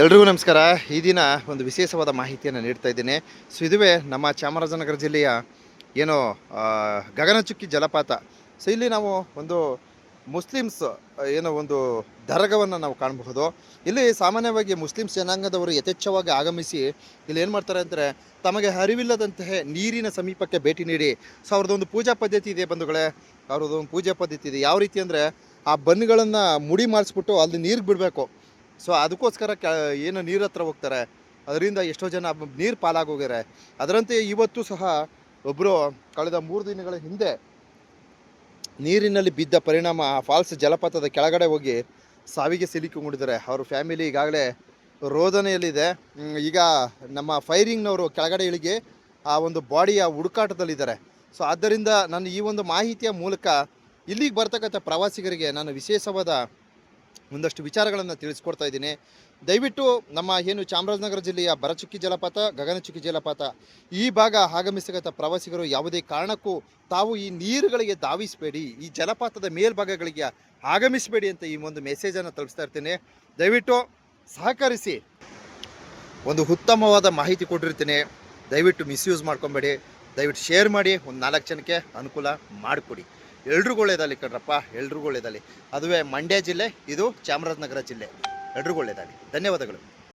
ಎಲ್ರಿಗೂ ನಮಸ್ಕಾರ. ಈ ದಿನ ಒಂದು ವಿಶೇಷವಾದ ಮಾಹಿತಿಯನ್ನು ನೀಡ್ತಾ ಇದ್ದೀನಿ. ಸೊ ಇದುವೇ ನಮ್ಮ ಚಾಮರಾಜನಗರ ಜಿಲ್ಲೆಯ ಏನು ಗಗನಚುಕ್ಕಿ ಜಲಪಾತ. ಸೊ ಇಲ್ಲಿ ನಾವು ಒಂದು ಮುಸ್ಲಿಮ್ಸ್ ಏನೋ ಒಂದು ದರ್ಗವನ್ನು ನಾವು ಕಾಣಬಹುದು. ಇಲ್ಲಿ ಸಾಮಾನ್ಯವಾಗಿ ಮುಸ್ಲಿಮ್ಸ್ ಜನಾಂಗದವರು ಯಥೇಚ್ಛವಾಗಿ ಆಗಮಿಸಿ ಇಲ್ಲಿ ಏನು ಮಾಡ್ತಾರೆ ಅಂದರೆ ತಮಗೆ ಅರಿವಿಲ್ಲದಂತಹ ನೀರಿನ ಸಮೀಪಕ್ಕೆ ಭೇಟಿ ನೀಡಿ ಸೊ ಅವ್ರದ್ದೊಂದು ಪೂಜಾ ಪದ್ಧತಿ ಇದೆ ಬಂಧುಗಳೇ. ಅವ್ರದ್ದೊಂದು ಪೂಜಾ ಪದ್ಧತಿ ಇದೆ. ಯಾವ ರೀತಿ ಅಂದರೆ ಆ ಬನ್ನುಗಳನ್ನು ಮುಡಿ ಮಾಡಿಸ್ಬಿಟ್ಟು ಅಲ್ಲಿ ನೀರಿಗೆ ಬಿಡಬೇಕು. ಸೊ ಅದಕ್ಕೋಸ್ಕರ ಏನು ನೀರು ಹತ್ರ ಹೋಗ್ತಾರೆ, ಅದರಿಂದ ಎಷ್ಟೋ ಜನ ನೀರು ಪಾಲಾಗೋಗ್ಯಾರೆ. ಅದರಂತೆ ಇವತ್ತು ಸಹ ಒಬ್ಬರು ಕಳೆದ 3 ದಿನಗಳ ಹಿಂದೆ ನೀರಿನಲ್ಲಿ ಬಿದ್ದ ಪರಿಣಾಮ ಆ ಫಾಲ್ಸ್ ಜಲಪಾತದ ಕೆಳಗಡೆ ಹೋಗಿ ಸಾವಿಗೆ ಸಿಲುಕಿಕೊಂಡಿದ್ದಾರೆ. ಅವ್ರ ಫ್ಯಾಮಿಲಿ ಈಗಾಗಲೇ ರೋದನೆಯಲ್ಲಿದೆ. ಈಗ ನಮ್ಮ ಫೈರಿಂಗ್ನವರು ಕೆಳಗಡೆ ಇಳಿಗೆ ಆ ಒಂದು ಬಾಡಿಯ ಹುಡುಕಾಟದಲ್ಲಿದ್ದಾರೆ. ಸೊ ಆದ್ದರಿಂದ ನಾನು ಈ ಒಂದು ಮಾಹಿತಿಯ ಮೂಲಕ ಇಲ್ಲಿಗೆ ಬರ್ತಕ್ಕಂಥ ಪ್ರವಾಸಿಗರಿಗೆ ನಾನು ವಿಶೇಷವಾದ ಒಂದಷ್ಟು ವಿಚಾರಗಳನ್ನು ತಿಳಿಸ್ಕೊಡ್ತಾ ಇದ್ದೀನಿ. ದಯವಿಟ್ಟು ನಮ್ಮ ಏನು ಚಾಮರಾಜನಗರ ಜಿಲ್ಲೆಯ ಬರಚುಕ್ಕಿ ಜಲಪಾತ, ಗಗನಚುಕ್ಕಿ ಜಲಪಾತ ಈ ಭಾಗ ಆಗಮಿಸತಕ್ಕಂಥ ಪ್ರವಾಸಿಗರು ಯಾವುದೇ ಕಾರಣಕ್ಕೂ ತಾವು ಈ ನೀರುಗಳಿಗೆ ಧಾವಿಸಬೇಡಿ, ಈ ಜಲಪಾತದ ಮೇಲ್ಭಾಗಗಳಿಗೆ ಆಗಮಿಸಬೇಡಿ ಅಂತ ಈ ಒಂದು ಮೆಸೇಜನ್ನು ತಲುಪಿಸ್ತಾ ಇರ್ತೀನಿ. ದಯವಿಟ್ಟು ಸಹಕರಿಸಿ. ಒಂದು ಉತ್ತಮವಾದ ಮಾಹಿತಿ ಕೊಟ್ಟಿರ್ತೀನಿ. ದಯವಿಟ್ಟು ಮಿಸ್ಯೂಸ್ ಮಾಡ್ಕೊಬೇಡಿ. ದಯವಿಟ್ಟು ಶೇರ್ ಮಾಡಿ, ಒಂದು 4 ಜನಕ್ಕೆ ಅನುಕೂಲ ಮಾಡಿಕೊಡಿ. ಎಲ್ರಿಗೂ ಒಳ್ಳೆಯದಾಗಲಿ ಕಣ್ರಪ್ಪ, ಎಲ್ರಿಗೂ ಒಳ್ಳೆಯದಾಗಲಿ. ಅದುವೇ ಮಂಡ್ಯ ಜಿಲ್ಲೆ, ಇದು ಚಾಮರಾಜನಗರ ಜಿಲ್ಲೆ. ಎಲ್ರಿಗೂ ಒಳ್ಳೆಯದಾಗಲಿ. ಧನ್ಯವಾದಗಳು.